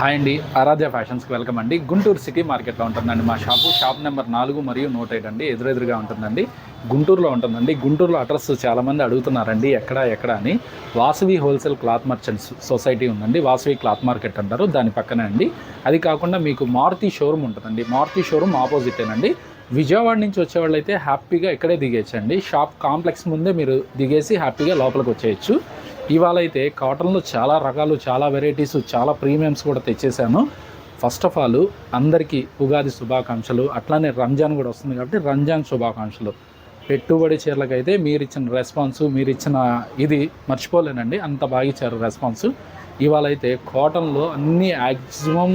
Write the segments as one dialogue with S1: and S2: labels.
S1: Hi అండి, ఆరాధ్య ఫ్యాషన్స్కి welcome అండి. Guntur city మార్కెట్లో ఉంటుందండి మా షాప్ నెంబర్ 4 మరియు 108 అండి. ఎదురెదురుగా ఉంటుందండి. గుంటూరులో ఉంటుందండి. గుంటూరులో అడ్రస్ చాలామంది అడుగుతున్నారండి ఎక్కడ అని. Vasavi wholesale cloth merchants society ఉందండి. వాసవి క్లాత్ మార్కెట్ అంటారు, దాని పక్కనే అండి. అది కాకుండా మీకు మారుతి షోరూమ్ ఉంటుందండి. మారుతి షోరూమ్ ఆపోజిటేనండి. విజయవాడ నుంచి వచ్చేవాళ్ళు అయితే హ్యాపీగా ఇక్కడే దిగేయచ్చండి. షాప్ కాంప్లెక్స్ ముందే మీరు దిగేసి హ్యాపీగా లోపలికి వచ్చేయచ్చు. ఇవాళ అయితే కాటన్లో చాలా రకాలు, చాలా వెరైటీస్, చాలా ప్రీమియమ్స్ కూడా తెచ్చేసాను. ఫస్ట్ ఆఫ్ ఆల్ అందరికీ ఉగాది శుభాకాంక్షలు. అట్లానే రంజాన్ కూడా వస్తుంది కాబట్టి రంజాన్ శుభాకాంక్షలు. పెట్టుబడి చీరలకైతే మీరు ఇచ్చిన రెస్పాన్స్, మీరు ఇచ్చిన ఇది మర్చిపోలేనండి. అంత బాగా ఇచ్చారు రెస్పాన్స్. ఇవాళ అయితే కాటన్లో అన్ని మ్యాక్సిమం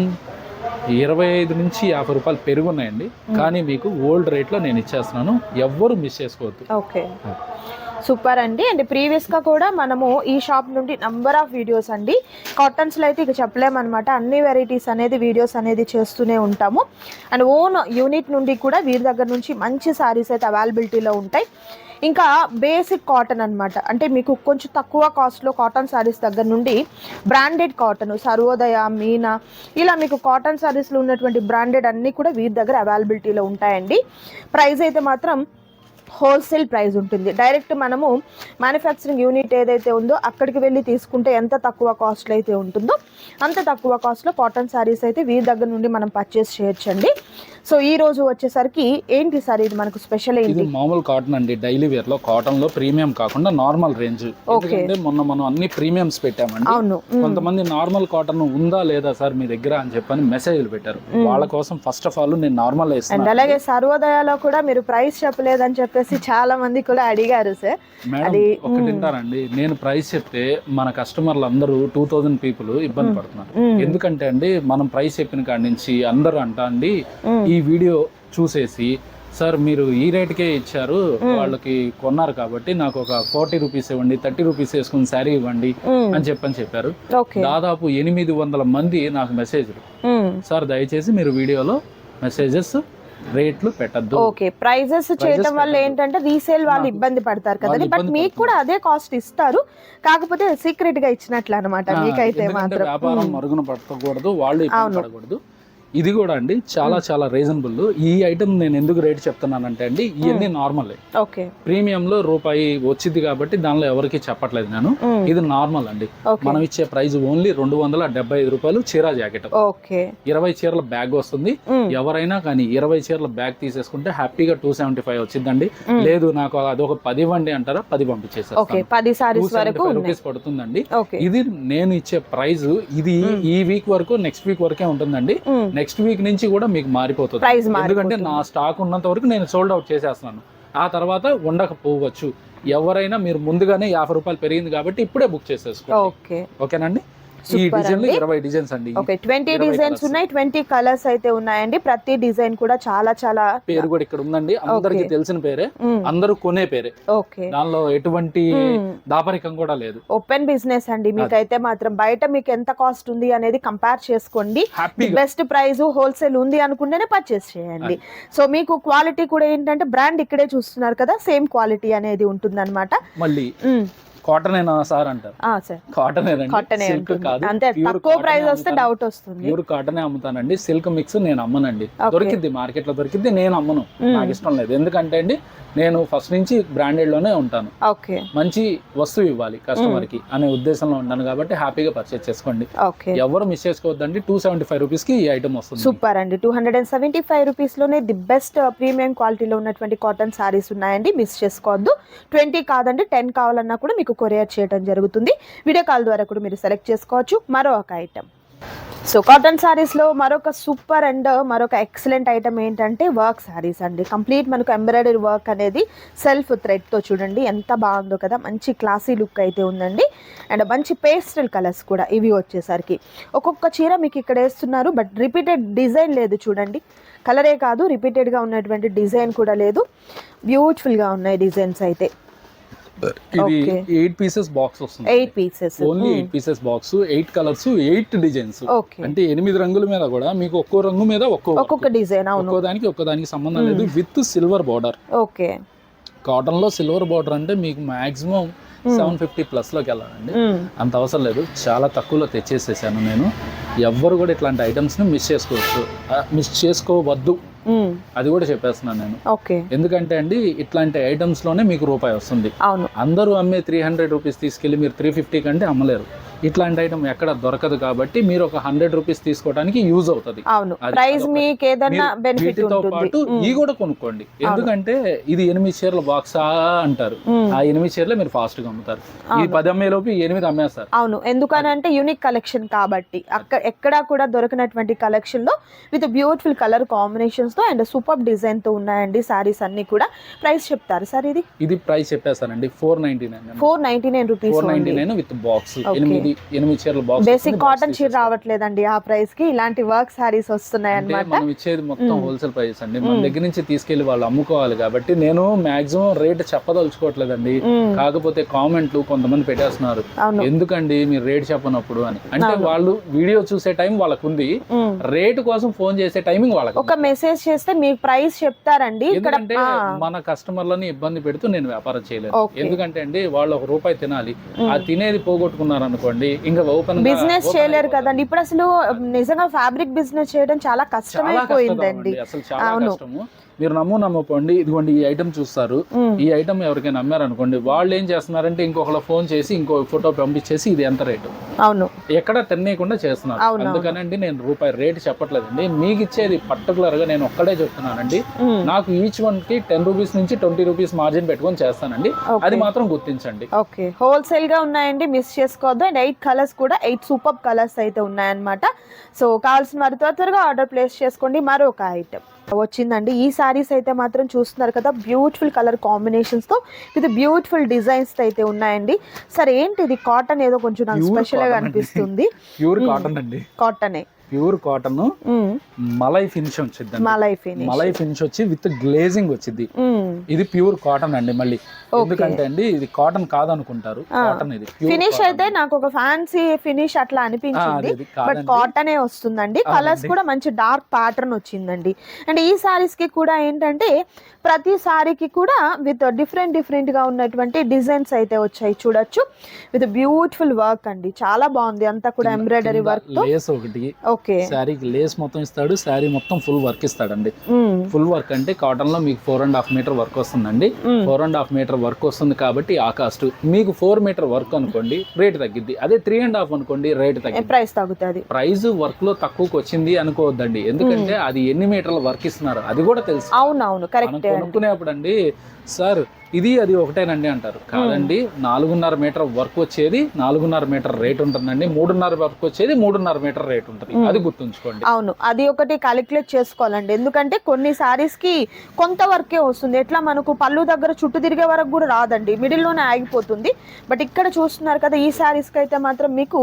S1: 25 నుంచి 50 రూపాయలు పెరుగున్నాయండి. కానీ మీకు ఓల్డ్ రేట్లో నేను ఇచ్చేస్తున్నాను. ఎవ్వరు మిస్ చేసుకోవద్దు.
S2: ఓకే, సూపర్ అండి. అండ్ ప్రీవియస్గా కూడా మనము ఈ షాప్ నుండి నంబర్ ఆఫ్ వీడియోస్ అండి కాటన్స్లో అయితే ఇక చెప్పలేమన్నమాట. అన్ని వెరైటీస్ అనేది వీడియోస్ అనేది చేస్తూనే ఉంటాము. అండ్ ఓన్ యూనిట్ నుండి కూడా వీరి దగ్గర నుంచి మంచి శారీస్ అయితే అవైలబిలిటీలో ఉంటాయి. ఇంకా బేసిక్ కాటన్ అనమాట, అంటే మీకు కొంచెం తక్కువ కాస్ట్లో కాటన్ శారీస్ దగ్గర నుండి బ్రాండెడ్ కాటన్, సర్వోదయ, మీనా, ఇలా మీకు కాటన్ శారీస్లో ఉన్నటువంటి బ్రాండెడ్ అన్నీ కూడా వీరి దగ్గర అవైలబిలిటీలో ఉంటాయండి. ప్రైస్ అయితే మాత్రం హోల్సేల్ ప్రైస్ ఉంటుంది. డైరెక్ట్ మనము మ్యానుఫ్యాక్చరింగ్ యూనిట్ ఏదైతే ఉందో అక్కడికి వెళ్ళి తీసుకుంటే ఎంత తక్కువ కాస్ట్లో అయితే ఉంటుందో అంత తక్కువ కాస్ట్లో కాటన్ శారీస్ అయితే వీరి దగ్గర నుండి మనం పర్చేస్ చేయొచ్చండి. సో ఈ రోజు వచ్చేసరికి ఏంటి సార్ ఇది మనకు స్పెషల్ ఏంటి?
S1: ఇది మామూలు కాటన్ అండి. డైలీ వేర్ లో కాటన్ లో ప్రీమియం కాకుండా నార్మల్ రేంజ్. ఎందుకంటే మొన్న మనం అన్ని ప్రీమియమ్స్ పెట్టామండి.
S2: అవును,
S1: కొంతమంది నార్మల్ కాటన్ ఉందా లేదా సార్ మీ దగ్గర అని చెప్పని మెసేజ్లు పెట్టారు. వాళ్ళ కోసం ఫస్ట్ ఆఫ్ ఆల్ నేను నార్మల్ వేస్తాను.
S2: అలాగే సర్వోదయాలో కూడా మీరు ప్రైస్ చెప్పలేదని చెప్పేసి చాలా మంది కూడా అడిగారు సార్.
S1: మేడం ఒకటి వింటారండి, నేను ప్రైస్ చెప్తే మన కస్టమర్లు అందరూ 2000 పీపుల్ ఇబ్బంది పడుతున్నారు. ఎందుకంటే అండి మనం ప్రైస్ చెప్పిన కాడి నుంచి అందరూ అంటా అండి ఈ వీడియో చూసేసి సార్ మీరు ఈ రేటుకే ఇచ్చారు, వాళ్ళకి కొన్నారు కాబట్టి నాకు ఒక 40 రూపీస్ ఇవ్వండి, 30 రూపీస్ వేసుకుని శారీ ఇవ్వండి అని చెప్పారు. దాదాపు 800 మంది నాకు మెసేజ్లు. సార్ దయచేసి మీరు వీడియోలో మెసేజెస్ రేట్లు పెట్టద్దు.
S2: ఓకే, ప్రైజెస్ చేయడం వల్ల ఏంటంటే రీసేల్ వాళ్ళు ఇబ్బంది పడతారు కదండి. బట్ మీకు కూడా అదే కాస్ట్ ఇస్తారు, కాకపోతే సీక్రెట్ గా ఇచ్చినట్లు అనమాట. మీకైతే మాత్రం
S1: వ్యాపారం మరుగున పడకూడదు, వాళ్ళు ఇబ్బంది పడకూడదు. ఇది కూడా అండి చాలా చాలా రీజనబుల్. ఈ ఐటమ్ నేను ఎందుకు రేట్ చెప్తున్నానంటే అండి ఇవన్నీ నార్మల్. ప్రీమియంలో రూపాయి వచ్చింది కాబట్టి దానిలో ఎవరికి చెప్పట్లేదు నేను. ఇది నార్మల్ అండి. మనం ఇచ్చే ప్రైస్ ఓన్లీ 275 రూపాయలు చీర జాకెట్. 20 చీరల బ్యాగ్ వస్తుంది. ఎవరైనా కానీ 20 చీరల బ్యాగ్ తీసేసుకుంటే హ్యాపీగా 275 వచ్చిందండి. లేదు నాకు అదొక 10 ఇవ్వండి అంటారా, 10 పంపించేస్తాను. 275 రూపీస్ పడుతుందండి. ఇది నేను ఇచ్చే ప్రైస్. ఇది ఈ వీక్ వరకు, నెక్స్ట్ వీక్ వరకే ఉంటుందండి. నెక్స్ట్ వీక్ నుంచి కూడా మీకు మారిపోతుంది. ఎందుకంటే నా స్టాక్ ఉన్నంత వరకు నేను సోల్డ్ అవుట్ చేసేస్తున్నాను. ఆ తర్వాత ఉండకపోవచ్చు. ఎవరైనా మీరు ముందుగానే 50 రూపాయలు పెరిగింది కాబట్టి ఇప్పుడే బుక్ చేసేసుకోండి. ఓకేనండి. ఈ డిజైన్ 20 డిజైన్స్ అండి.
S2: 20 డిజైన్స్ ఉన్నాయి, 20 కలర్స్ అయితే ఉన్నాయండి. ప్రతి డిజైన్ కూడా చాలా చాలా
S1: పేరు కూడా ఇక్కడ ఉందండి. అందరికి తెలిసిన పేరే, అందరూ కొనే పేరే. దానిలో ఎటువంటి దాపరికం కూడా లేదు.
S2: ఓపెన్ బిజినెస్ అండి. మీకైతే మాత్రం బయట మీకు ఎంత కాస్ట్ ఉంది అనేది కంపేర్ చేసుకోండి. బెస్ట్ ప్రైస్ హోల్సేల్ ఉంది అనుకుంటేనే పర్చేస్ చేయండి. సో మీకు క్వాలిటీ కూడా ఏంటంటే బ్రాండ్ ఇక్కడే చూస్తున్నారు కదా, సేమ్ క్వాలిటీ అనేది ఉంటుంది అనమాట.
S1: మళ్ళీ కాటన్ సార్ అంటారు. కాటన్
S2: అంతే, తక్కువ ప్రైస్ వస్తే డౌట్ వస్తుంది.
S1: ప్యూర్ కాటనే అమ్ముతానండి. సిల్క్ మిక్స్ నేను అమ్మనండి. దొరికిద్ది, మార్కెట్ లో దొరికిద్ది. నేను అమ్మను, నాకు ఇష్టం లేదు. ఎందుకంటే అండి నేను ఫస్ట్ నుంచి బ్రాండెడ్ లోనే ఉంటాను. మంచి వస్తువు ఇవ్వాలి కస్టమర్ కి అనే ఉద్దేశంలో ఉంటాను కాబట్టి హ్యాపీగా పర్చేస్ చేసుకోండి. ఎవరు మిస్ చేసుకోవద్దండి. 275 రూపీస్ కి ఈ ఐటమ్ వస్తుంది.
S2: సూపర్ అండి. 275 రూపీస్ లోనే ది బెస్ట్ ప్రీమియం క్వాలిటీలో ఉన్నటువంటి కాటన్ సారీస్ ఉన్నాయండి. మిస్ చేసుకోవద్దు. 20 కాదండి 10 కావాలన్నా కూడా మీకు కొరియర్ చేయడం జరుగుతుంది. వీడియో కాల్ ద్వారా కూడా మీరు సెలెక్ట్ చేసుకోవచ్చు. మరొక ఐటమ్. సో కాటన్ శారీస్లో మరొక సూపర్ అండ్ మరొక ఎక్సలెంట్ ఐటమ్ ఏంటంటే వర్క్ శారీస్ అండి. కంప్లీట్ మనకు ఎంబ్రాయిడరీ వర్క్ అనేది సెల్ఫ్ థ్రెడ్తో చూడండి ఎంత బాగుందో కదా. మంచి క్లాసీ లుక్ అయితే ఉందండి. అండ్ మంచి పేస్టల్ కలర్స్ కూడా ఇవి వచ్చేసరికి. ఒక్కొక్క చీర మీకు ఇక్కడ వేస్తున్నారు, బట్ రిపీటెడ్ డిజైన్ లేదు చూడండి. కలరే కాదు, రిపీటెడ్గా ఉన్నటువంటి డిజైన్ కూడా లేదు. బ్యూటిఫుల్గా ఉన్నాయి డిజైన్స్ అయితే.
S1: ఇది 8 పీసెస్ బాక్స్ వస్తుంది.
S2: 8 pieces
S1: only 8 pieces box, 8 colours, 8 designs. అంటే 8 రంగుల మీద కూడా మీకు ఒక్కో రంగు మీద ఒక్కొక్క డిజైన్, ఒక్కోదానికి సంబంధం లేదు. With silver border. కాటన్ లో సిల్వర్ బార్డర్ అంటే మీకు మాక్సిమం 750 ప్లస్ లోకి వెళ్ళాలండి. అంత అవసరం లేదు, చాలా తక్కువలో తెచ్చేసేసాను నేను. ఎవ్వరు కూడా ఇట్లాంటి ఐటమ్స్ ని మిస్ చేసుకోవద్దు, అది కూడా చెప్పేస్తున్నాను నేను. ఎందుకంటే అండి ఇట్లాంటి ఐటమ్స్ లోనే మీకు రూపాయి వస్తుంది. అందరూ అమ్మే 300 రూపీస్ తీసుకెళ్లి మీరు 350 కంటే అమ్మలేరు. ఇట్లాంటి ఐటమ్ ఎక్కడ దొరకదు కాబట్టి మీరు ఒక 100 రూపీస్ తీసుకోవడానికి యూజ్ అవుతుంది. వీటితో పాటు ఇవి కూడా కొనుక్కోండి, ఎందుకంటే ఇది 8 చీరల బాక్స్ అంటారు. ఆ 8 చీరలు మీరు ఫాస్ట్ గా అమ్ముతారు. ఈ 10 అమ్మేలోపు 8 అమ్మేస్తారు.
S2: అవును, ఎందుకనంటే యూనిక్ కలెక్షన్ కాబట్టి ఎక్కడా కూడా దొరికినటువంటి కలెక్షన్ లో విత్ బ్యూటిఫుల్ కలర్ కాంబినేషన్స్ తో అండ్ సూపర్ డిజైన్ తో ఉన్నాయండి సారీస్ అన్ని కూడా. ప్రైస్ చెప్తారు సార్? ఇది
S1: ప్రైస్ చెప్పేస్తానండి,
S2: 499 రూపీస్,
S1: 499 విత్ బాక్స్. 8 చీరల బాక్స్.
S2: బేసిక్ కాటన్ చీర రావట్లేదండి ఆ ప్రైస్ కి, ఇలాంటి వర్క్ సారీస్ వస్తున్నాయి అన్నమాట.
S1: మనం ఇచ్చేది మొత్తం హోల్సేల్ ప్రైస్ అండి, మన దగ్గర నుంచి తీసుకెళ్లి వాళ్ళు అమ్ముకోవాలి కాబట్టి నేను మాక్సిమం రేట్ చెప్పదలుచుకోవట్లేదండి. కాకపోతే కామెంట్లు కొంతమంది పెట్టేస్తున్నారు, ఎందుకండి మీరు రేట్ చెప్పనప్పుడు అని. అంటే వాళ్ళు వీడియో చూసే టైం వాళ్ళకు ఉంది, రేట్ కోసం ఫోన్ చేసే టైమింగ్ వాళ్ళకి.
S2: ఒక మెసేజ్ చేస్తే మీకు ప్రైస్ చెప్తారండి.
S1: ఎందుకంటే మన కస్టమర్లని ఇబ్బంది పెడుతూ నేను వ్యాపారం చేయలేదు. ఎందుకంటే అండి వాళ్ళు ₹1 తినాలి, ఆ తినేది పోగొట్టుకున్నారు అనుకోండి ఇంకా ఓపెన్
S2: బిజినెస్ చేయలేరు కదండి. ఇప్పుడు అసలు నిజంగా ఫ్యాబ్రిక్ బిజినెస్ చేయడం చాలా కష్టమైపోయిందండి.
S1: అసలు చాలా కష్టము. మీరు నమ్మపోండి, ఇదిగోండి ఈ ఐటమ్ చూస్తారు, ఈ ఐటమ్ ఎవరికైనా అమ్మారనుకోండి, వాళ్ళు ఏం చేస్తున్నారంటే ఇంకొకరు ఫోన్ చేసి ఇంకో ఫోటో పంపించేసి ఇది ఎంత రేటు,
S2: అవును,
S1: ఎక్కడ తినేయకుండా చేస్తున్నారు. అందుకనండి నేను రూపాయి రేట్ చెప్పట్లేదండి, మీకు ఇచ్చేది పర్టికులర్ గా నేను ఒక్కడే చెప్తున్నానండి. నాకు ఈచ్ వన్ కి 10 రూపీస్ నుంచి 20 రూపీస్ మార్జిన్ పెట్టుకొని చేస్తానండి, అది మాత్రం గుర్తించండి.
S2: ఓకే, హోల్సేల్ గా ఉన్నాయండి, మిస్ చేసుకోవద్దు. అండ్ 8 కలర్స్ కూడా 8 సూపర్ కలర్స్ అయితే ఉన్నాయన్నమాట. సో కావాల్సిన వారి త్వరగా ఆర్డర్ ప్లేస్ చేసుకోండి. మరొక ఐటమ్ వచ్చిందండి. ఈ సారీస్ అయితే మాత్రం చూస్తున్నారు కదా, బ్యూటిఫుల్ కలర్ కాంబినేషన్స్ తో విత్ బ్యూటిఫుల్ డిజైన్స్ అయితే ఉన్నాయండి. సరే ఏంటి ఇది? కాటన్ ఏదో కొంచెం నాకు స్పెషల్ గా అనిపిస్తుంది.
S1: ప్యూర్ కాటన్ అండి,
S2: కాటనే,
S1: ప్యూర్ కాటన్, మలై ఫినిష్ వచ్చింది. మలై ఫినిష్ వచ్చి విత్ గ్లేజింగ్ వచ్చింది. ఇది ప్యూర్ కాటన్ అండి. మళ్ళీ ఎందుకంటే అండి ఇది కాటన్ కాదనుకుంటారు, కాటన్. ఇది
S2: ఫినిష్ అయితే నాకు ఒక ఫ్యాన్సీ ఫినిష్ అట్లా అనిపించింది, బట్ కాటనే వస్తుందండి. కలర్స్ కూడా మంచి డార్క్ ప్యాటర్న్ వచ్చిందండి. అండ్ ఈ సారీస్ కి కూడా ఏంటంటే ప్రతి సారీకి కూడా విత్ డిఫరెంట్ గా ఉన్నటువంటి డిజైన్స్ అయితే వచ్చాయి, చూడొచ్చు. విత్ బ్యూటిఫుల్ వర్క్ అండి, చాలా బాగుంది. అంతా కూడా ఎంబ్రాయిడరీ వర్క్ తో.
S1: లేస్ ఒకటి, శారీకి లేస్ మొత్తం ఇస్తాడు, శారీ మొత్తం ఫుల్ వర్క్ ఇస్తాడండి. ఫుల్ వర్క్ అంటే కాటన్ లో మీకు 4.5 మీటర్ వర్క్ వస్తుందండి. 4.5 మీటర్ వర్క్ వస్తుంది కాబట్టి ఆ కాస్ట్. మీకు 4 మీటర్ వర్క్ అనుకోండి రేట్ తగ్గిద్ది, అదే 3.5 అనుకోండి రేట్ తగ్గిద్ది,
S2: ప్రైస్ తగ్గుతుంది.
S1: ప్రైస్ వర్క్ లో తక్కువకి వచ్చింది అనుకోవద్దండి, ఎందుకంటే అది ఎన్ని మీటర్ల వర్క్ ఇస్తున్నారు అది కూడా తెలుసు.
S2: అవునవును, కరెక్ట్.
S1: కొనుక్కునేప్పుడు అండి సార్ ఇది అది ఒకటేనండి అంటారు, కాదండి 4.5 మీటర్ వర్క్ వచ్చేది 4.5 మీటర్ రేట్ ఉంటుందండి, 3.5 వర్క్ వచ్చేది 3.5 మీటర్ రేట్ ఉంటుంది, అది గుర్తుంచుకోండి.
S2: అవును, అది ఒకటి క్యాలిక్యులేట్ చేసుకోవాలండి. ఎందుకంటే కొన్ని సారీస్ కి కొంత వర్కే వస్తుంది, ఎట్లా మనకు పళ్ళు దగ్గర చుట్టూ తిరిగే వరకు కూడా రాదండి, మిడిల్ లోనే ఆగిపోతుంది. బట్ ఇక్కడ చూస్తున్నారు కదా, ఈ సారీస్ కి అయితే మాత్రం మీకు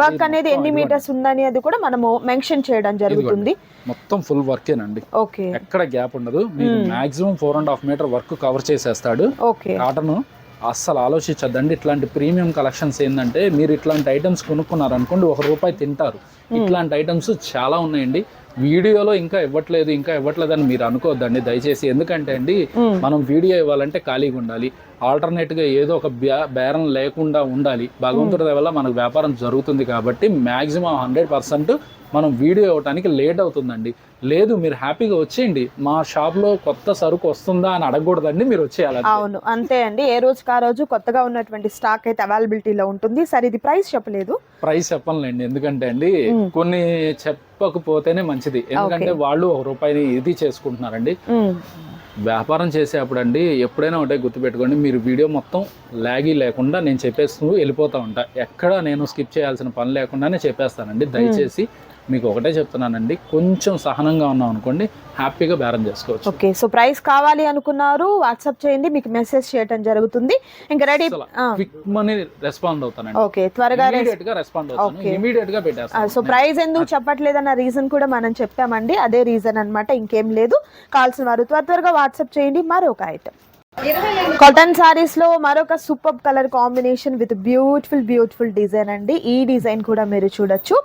S2: వర్క్ అనేది ఎన్ని మీటర్స్ ఉందని అది కూడా మనము మెన్షన్ చేయడం జరుగుతుంది.
S1: మొత్తం ఫుల్ వర్కేనండి, ఎక్కడ గ్యాప్ ఉండదు. మీకు మాక్సిమం 4.5 మీటర్ వర్క్ కవర్ చేసేస్తాడు. కాటన్ అస్సలు ఆలోచించద్దండి. ఇట్లాంటి ప్రీమియం కలెక్షన్స్ ఏంటంటే మీరు ఇట్లాంటి ఐటమ్స్ కొనుక్కున్నారు అనుకోండి ₹1 తింటారు. ఇట్లాంటి ఐటమ్స్ చాలా ఉన్నాయండి. వీడియోలో ఇంకా ఇవ్వట్లేదు అని మీరు అనుకోవద్దండి దయచేసి. ఎందుకంటే అండి మనం వీడియో ఇవ్వాలంటే ఖాళీగా ఉండాలి, ఆల్టర్నేట్ గా ఏదో ఒక బేరం లేకుండా ఉండాలి. భగవంతుడి వల్ల మనకు వ్యాపారం జరుగుతుంది కాబట్టి మాక్సిమం 100% మనం వీడియో ఇవ్వడానికి లేట్ అవుతుందండి. లేదు మీరు హ్యాపీగా వచ్చేయండి, మా షాప్ లో కొత్త సరుకు వస్తుందా అని అడగకూడదండి, మీరు వచ్చేయాలి.
S2: అవును, అంతే అండి. ఏ రోజుకి ఆ రోజు కొత్తగా ఉన్నటువంటి స్టాక్ అయితే అవైలబిలిటీలో ఉంటుంది. సరే ఇది ప్రైస్ చెప్పలేదు,
S1: ప్రైస్ చెప్పనులేండి, ఎందుకంటే అండి కొన్ని చెప్పకపోతేనే మంచిది. ఎందుకంటే వాళ్ళు ₹1 ఇది చేసుకుంటున్నారండి. వ్యాపారం చేసేటప్పుడు అండి ఎప్పుడైనా ఒకటే గుర్తుపెట్టుకోండి, మీరు వీడియో మొత్తం లాగి లేకుండా నేను చెప్పేస్తూ వెళ్ళిపోతూ ఉంటా, ఎక్కడ నేను స్కిప్ చేయాల్సిన పని లేకుండానే చెప్పేస్తానండి. దయచేసి మీకు ఒకటే చెప్తున్నానండి, కొంచెం సహనంగా ఉన్నాం అనుకోండి హ్యాపీగా బేరం చేసుకోవచ్చు.
S2: ఓకే, సో ప్రైస్ కావాలి అనుకున్నారు వాట్సాప్ చేయండి, మీకు మెసేజ్ చేయడం జరుగుతుంది. ఇంకా రెడీ
S1: క్విక్ మనీ రెస్పాండ్ అవుతానండి.
S2: ఓకే, త్వరగా
S1: రెస్పాండ్ అవుతాను, ఇమిడియట్ గా పెట్టేస్తాను.
S2: సో ప్రైస్ ఎందుకు చెప్పట్లేదన్న రీజన్ కూడా మనం చెప్పామండి, అదే రీజన్ అన్నమాట, ఇంకేం లేదు. కావాల్సిన వారు త్వరగా వాట్సాప్ చేయండి. మరొక ఐటమ్ కాటన్ సారీస్ లో మరొక super colour combination with beautiful design అండి. ఈ డిజైన్ కూడా మీరు చూడొచ్చు,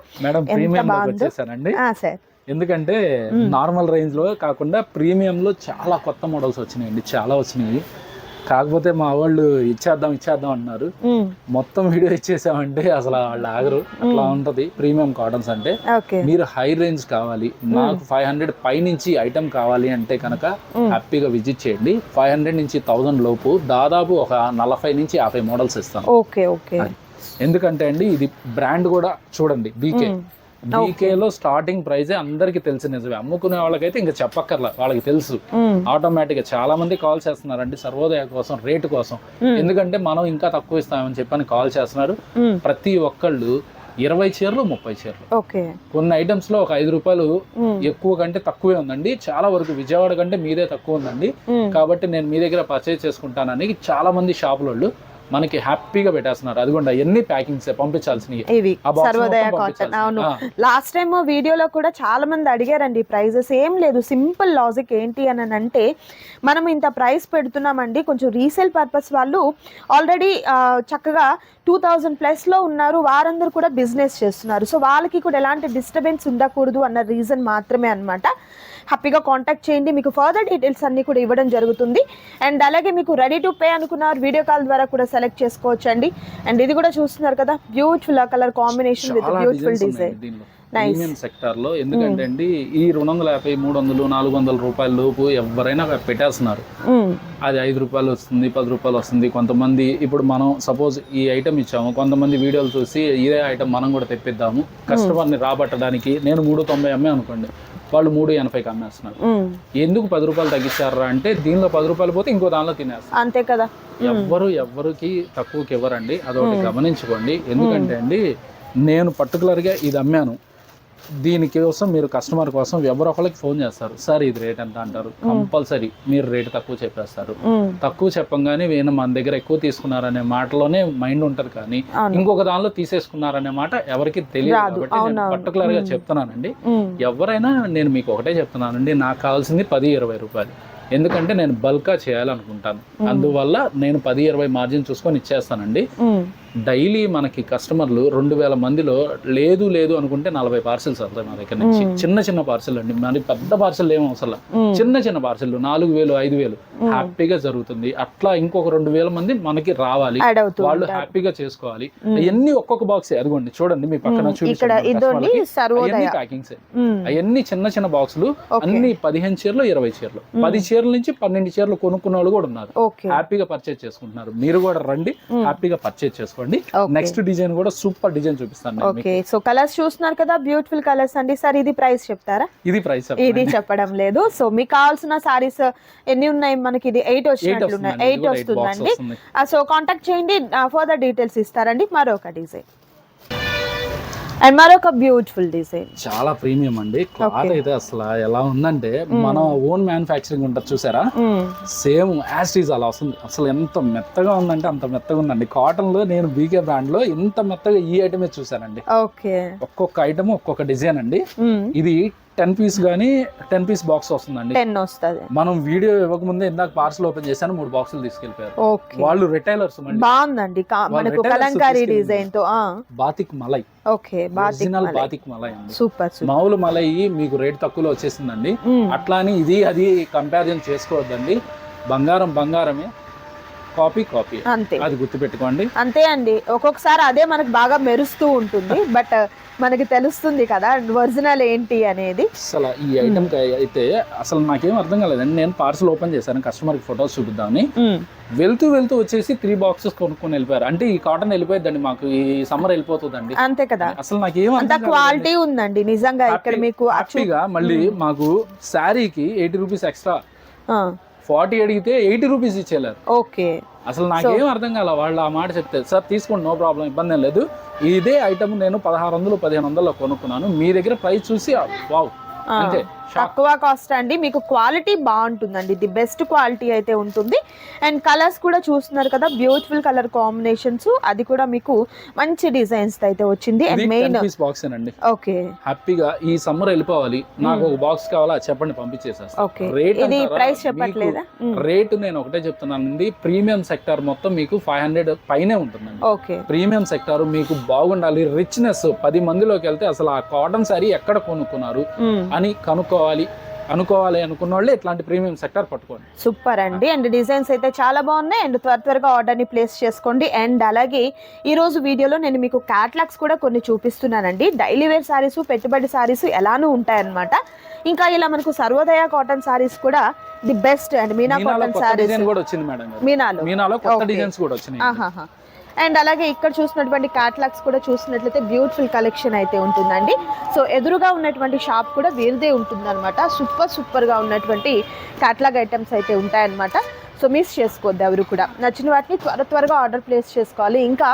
S2: ఎంత బాగుందో. సార్
S1: ఎందుకంటే నార్మల్ రేంజ్ లో కాకుండా ప్రీమియం లో చాలా కొత్త మోడల్స్ వచ్చినాయండి, చాలా వచ్చినాయి. కాకపోతే మా వాళ్ళు ఇచ్చేద్దాం అన్నారు. మొత్తం వీడియో ఇచ్చేసామంటే అసలు వాళ్ళు ఆగరు. అట్లా ఉంటది ప్రీమియం కాటన్స్ అంటే. మీరు హై రేంజ్ కావాలి, నాకు 500 పై నుంచి ఐటమ్ కావాలి అంటే కనుక హ్యాపీగా విజిట్ చేయండి. 500 నుంచి 1000 లోపు దాదాపు ఒక 40 నుంచి 50 మోడల్స్ ఇస్తాను. ఎందుకంటే అండి ఇది బ్రాండ్ కూడా చూడండి, బీకేలో స్టార్టింగ్ ప్రైజే అందరికి తెలిసి నిజమే. అమ్ముకునే వాళ్ళకైతే ఇంకా చెప్పక్కర్లా, వాళ్ళకి తెలుసు ఆటోమేటిక్ గా. చాలా మంది కాల్ చేస్తున్నారండి సర్వోదయ కోసం, రేటు కోసం. ఎందుకంటే మనం ఇంకా తక్కువ ఇస్తామని చెప్పని కాల్ చేస్తున్నారు. ప్రతి ఒక్కళ్ళు 20 చీరలు 30 చీరలు. కొన్ని ఐటమ్స్ లో ఒక 5 రూపాయలు ఎక్కువ కంటే తక్కువే ఉందండి. చాలా వరకు విజయవాడ కంటే మీదే తక్కువ ఉందండి. కాబట్టి నేను మీ దగ్గర పర్చేజ్ చేసుకుంటానని చాలా మంది షాపుల మనకి హ్యాపీగా పెట్టేస్తున్నారు. అదిగోండి ఎన్ని ప్యాకింగ్స్ పంపించాల్సినవి
S2: ఇవి సర్వోదయ కాటన్. అవును, లాస్ట్ టైం వీడియోలో కూడా చాలా మంది అడిగారండి. ప్రైజెస్ ఏం లేదు, సింపుల్ లాజిక్ ఏంటి అని అంటే మనం ఇంత ప్రైస్ పెడుతున్నామండి. కొంచెం రీసేల్ పర్పస్ వాళ్ళు ఆల్రెడీ చక్కగా 2000+ లో ఉన్నారు, వారందరూ కూడా బిజినెస్ చేస్తున్నారు. సో వాళ్ళకి కూడా ఎలాంటి డిస్టర్బెన్స్ ఉండకూడదు అన్న రీజన్ మాత్రమే అన్నమాట. హ్యాపీగా కాంటాక్ట్ చేయండి, మీకు ఫర్దర్ డీటెయిల్స్ అన్ని కూడా ఇవ్వడం జరుగుతుంది. అండ్ అలాగే మీకు రెడీ టు పే అనుకున్నారు, వీడియో కాల్ ద్వారా కూడా సెలెక్ట్ చేసుకోవచ్చు అండి. అండ్ ఇది కూడా చూస్తున్నారు కదా, beautiful colour combination with beautiful design.
S1: Premium sector లో ఎందుకంటే అండి ఈ 250, 300, 400 రూపాయల లోపు ఎవరైనా పెట్టేస్తున్నారు. అది 5 రూపాయలు వస్తుంది, 10 రూపాయలు వస్తుంది. కొంతమంది ఇప్పుడు మనం సపోజ్ ఈ ఐటమ్ ఇచ్చాము, కొంతమంది వీడియోలు చూసి ఇదే ఐటమ్ మనం కూడా తెప్పిద్దాము కస్టమర్ని రాబట్టడానికి. నేను 390 అమ్మే అనుకోండి, వాళ్ళు 380కి అమ్మేస్తున్నారు. ఎందుకు 10 రూపాయలు తగ్గించారా అంటే దీనిలో 10 రూపాయలు పోతే ఇంకో దానిలో తినేస్తారు.
S2: అంతే కదా.
S1: ఎవరికి తక్కువకి ఇవ్వరండి, అదొకటి గమనించుకోండి. ఎందుకంటే అండి నేను పర్టికులర్గా ఇది అమ్మాను, దీనికోసం మీరు కస్టమర్ కోసం ఎవరొకరికి ఫోన్ చేస్తారు, సార్ ఇది రేట్ ఎంత అంటారు. కంపల్సరీ మీరు రేట్ తక్కువ చెప్పేస్తారు. తక్కువ చెప్పంగానే వీళ్ళు మన దగ్గర ఎక్కువ తీసుకున్నారనే మాటలోనే మైండ్ ఉంటది, కానీ ఇంకొక దానిలో తీసేసుకున్నారనే మాట ఎవరికి తెలియదు. కాబట్టి నేను పర్టికులర్ గా చెప్తున్నానండి, ఎవరైనా నేను మీకు ఒకటే చెప్తున్నానండి, నాకు కావాల్సింది 10-20 రూపాయలు. ఎందుకంటే నేను బల్క్గా చేయాలనుకుంటాను, అందువల్ల నేను 10-20 మార్జిన్ చూసుకొని ఇచ్చేస్తానండి. డైలీ మనకి కస్టమర్లు 2000 మందిలో లేదు అనుకుంటే 40 పార్సిల్స్ వస్తాయి మా దగ్గర నుంచి. చిన్న పార్సిల్ అండి, మరి పెద్ద పార్సిల్ ఏం అవసరం. చిన్న పార్సిల్ 4000, 5000 హ్యాపీగా జరుగుతుంది. అట్లా ఇంకొక 2000 మంది మనకి రావాలి, వాళ్ళు హ్యాపీగా చేసుకోవాలి. అవన్నీ ఒక్కొక్క బాక్స్. అదిగోండి చూడండి మీ పక్కన చూడండి ప్యాకింగ్స్. అవన్నీ చిన్న బాక్సులు, అన్ని 15 చీరలు 20 చీరలు, 10 చీరల నుంచి 12 చీరలు కొనుక్కున్న వాళ్ళు కూడా ఉన్నారు. హ్యాపీగా పర్చేజ్ చేసుకుంటున్నారు. మీరు కూడా రండి, హ్యాపీగా పర్చేజ్ చేసుకోండి. నెక్స్ట్ డిజైన్ కూడా సూపర్ డిజైన్ చూపిస్తాను.
S2: ఓకే, సో కలర్స్ చూస్తున్నారు కదా, బ్యూటిఫుల్ కలర్స్ అండి. సార్ ఇది ప్రైస్ చెప్తారా? ఇది చెప్పడం లేదు. సో మీకు కావాల్సిన సారీస్ ఎన్ని ఉన్నాయి మనకి? ఇది 8 వచ్చినట్లున్నాయి, 8 వస్తుందండి. సో కాంటాక్ట్ చేయండి, ఫర్దర్ డీటెయిల్స్ ఇస్తారండి. మరొక డిజైన్ అండ్ మరొక బ్యూటిఫుల్ డిజైన్,
S1: చాలా ప్రీమియం అండి. క్లాత్ అయితే అసలు ఎలా ఉందంటే మన ఓన్ మ్యానుఫ్యాక్చరింగ్ ఉంటుంది చూసారా, సేమ్ యాజ్ ఇట్ ఈజ్ అలా వస్తుంది. అసలు ఎంత మెత్తగా ఉందంటే అంత మెత్తగా ఉందండి. కాటన్ లో నేను బీకే బ్రాండ్ లో ఇంత మెత్తగా ఈ ఐటమే చూసానండి. ఒక్కొక్క ఐటమ్ ఒక్కొక్క డిజైన్ అండి. ఇది 10 పీస్ గానీ 10 పీస్ బాక్స్ వస్తుందండి.
S2: 10 వస్తుంది.
S1: మనం వీడియో ఇవ్వక ముందే ఇందాక పార్సల్ ఓపెన్ చేశాను, 3 బాక్సులు తీసుకెళ్లిపోయారు. వాళ్ళు రిటైలర్స్.
S2: బాగుందండి, కలంకారీ డిజైన్ తో
S1: batik malai. Original batik malai అండి.
S2: సూపర్.
S1: మామూలు మలై మీకు రేట్ తక్కువలో వచ్చేసిందండి. అట్లా అని ఇది అది కంపారిజన్ చేసుకోవద్దండి. బంగారమే, కాపీ అంతే, అది గుర్తుపెట్టుకోండి.
S2: అంతే అండి. ఒక్కొక్కసారి అదే మనకు బాగా మెరుస్తూ ఉంటుంది, బట్ మనకి తెలుస్తుంది కదా ఒరిజినల్ ఏంటి అనేది.
S1: అసలు ఈ ఐటమ్ అయితే అసలు నాకేం అర్థం కాలేదండి. నేను పార్సల్ ఓపెన్ చేశాను, కస్టమర్ కి ఫొటోస్ చూపిద్దామని. వెళ్తూ బాక్సెస్ కొనుక్కొని వెళ్ళిపోయారు. అంటే ఈ కాటన్ వెళ్ళిపోయిందండి, మాకు ఈ సమ్మర్ వెళ్ళిపోతుందండి.
S2: అంతే కదా.
S1: అసలు నాకేం
S2: అంత క్వాలిటీ ఉందండి నిజంగా ఇక్కడ మీకు.
S1: హ్యాపీగా మళ్ళీ మాకు శారీకి 80 రూపీస్ ఎక్స్ట్రా, 40 అడిగితే 80 రూపీస్ ఇచ్చేయారు. అసలు నాకేం అర్థం కాల. వాళ్ళు ఆ మాట చెప్తే సార్ తీసుకోండి, నో ప్రాబ్లం, ఇబ్బంది ఏం లేదు. ఇదే ఐటమ్ నేను 1600, 1500లో కొనుక్కున్నాను. మీ దగ్గర ప్రైస్ చూసి వావ్ అంతే,
S2: తక్కువ కాస్ట్ అండి. మీకు క్వాలిటీ బాగుంటుందండి, ది బెస్ట్ క్వాలిటీ అయితే ఉంటుంది. అండ్ కలర్స్ కూడా చూస్తున్నారు కదా, బ్యూటిఫుల్ కలర్ కాంబినేషన్స్. అది కూడా మీకు మంచి డిజైన్స్ అయితే వచ్చింది. అండ్ మెయిన్
S1: బాక్స్ అండి. ఓకే, హ్యాపీగా ఈ సమ్మర్ వెళ్ళిపోవాలి, నాకు ఒక బాక్స్ కావాలా చెప్పండి, పంపించేసేస్తాను.
S2: ఇది ప్రైస్ చెప్పట్లేదా?
S1: రేట్ నేను ఒకటే చెప్తున్నానండి, ప్రీమియం సెక్టార్ మొత్తం మీకు 500 పైనే ఉంటుందండి. ప్రీమియం సెక్టార్ మీకు బాగుండాలి, రిచ్నెస్. 10 మందిలోకి వెళ్తే అసలు ఆ కాటన్ శారీ ఎక్కడ కొనుక్కున్నారు అని కనుక్కో. అనుకోవాలి అనుకున్న వాళ్ళు ఇట్లాంటి ప్రీమియం సెక్టర్ పట్టుకోండి.
S2: సూపర్ అండి. అండ్ డిజైన్స్ అయితే చాలా బాగున్నాయి. అండ్ త్వరగా ఆర్డర్ని ప్లేస్ చేసుకోండి. అండ్ అలాగే ఈరోజు వీడియోలో నేను మీకు క్యాట్లాగ్స్ కూడా కొన్ని చూపిస్తున్నానండి. డైలీ వేర్ శారీస్, పెట్టుబడి శారీస్ ఎలానూ ఉంటాయన్నమాట. ఇంకా ఇలా మనకు సర్వోదయ కాటన్ శారీస్ కూడా the best and Meena cotton saris
S1: కూడా వచ్చింది మేడం.
S2: మీనాలో
S1: కొత్త డిజైన్స్ కూడా వచ్చినాయి.
S2: అండ్ అలాగే ఇక్కడ చూసినటువంటి క్యాట్లాగ్స్ కూడా చూసినట్లయితే బ్యూటిఫుల్ కలెక్షన్ అయితే ఉంటుందండి. సో ఎదురుగా ఉన్నటువంటి షాప్ కూడా వీరిదే ఉంటుందన్నమాట. సూపర్గా ఉన్నటువంటి క్యాట్లాగ్ ఐటమ్స్ అయితే ఉంటాయన్నమాట. సో మిస్ చేసుకోవద్దు ఎవరు కూడా. నచ్చిన వాటిని త్వరగా ఆర్డర్ ప్లేస్ చేసుకోవాలి. ఇంకా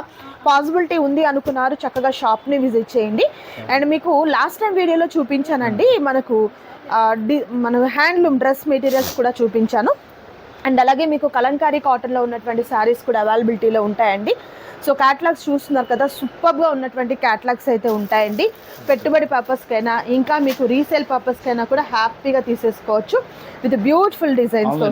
S2: పాసిబిలిటీ ఉంది అనుకున్నారు చక్కగా షాప్ని విజిట్ చేయండి. అండ్ మీకు లాస్ట్ టైం వీడియోలో చూపించానండి, మనకు మన హ్యాండ్లూమ్ డ్రెస్ మెటీరియల్స్ కూడా చూపించాను. అండ్ అలాగే మీకు కలంకారీ కాటన్లో ఉన్నటువంటి శారీస్ కూడా అవైలబిలిటీలో ఉంటాయండి. సో క్యాట్లాగ్స్ చూస్తున్నారు కదా, సూపర్గా ఉన్నటువంటి క్యాట్లాగ్స్ అయితే ఉంటాయండి. పెట్టుబడి పర్పస్కైనా ఇంకా మీకు రీసేల్ పర్పస్కైనా కూడా హ్యాపీగా తీసేసుకోవచ్చు విత్ బ్యూటిఫుల్ డిజైన్స్.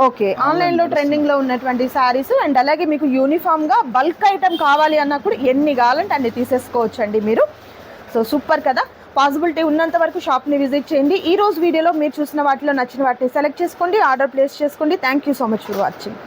S2: ఓకే, ఆన్లైన్లో ట్రెండింగ్లో ఉన్నటువంటి శారీస్. అండ్ అలాగే మీకు యూనిఫామ్గా బల్క్ ఐటమ్ కావాలి అన్నా కూడా ఎన్ని కావాలంటే అన్ని తీసేసుకోవచ్చు అండి మీరు. సో సూపర్ కదా. పాసిబిలిటీ ఉన్నంత వరకు షాప్ని విజిట్ చేయండి. ఈ రోజు వీడియోలో మీరు చూసిన వాటిలో నచ్చిన వాటిని సెలెక్ట్ చేసుకోండి, ఆర్డర్ ప్లేస్ చేసుకోండి. Thank you so much for watching.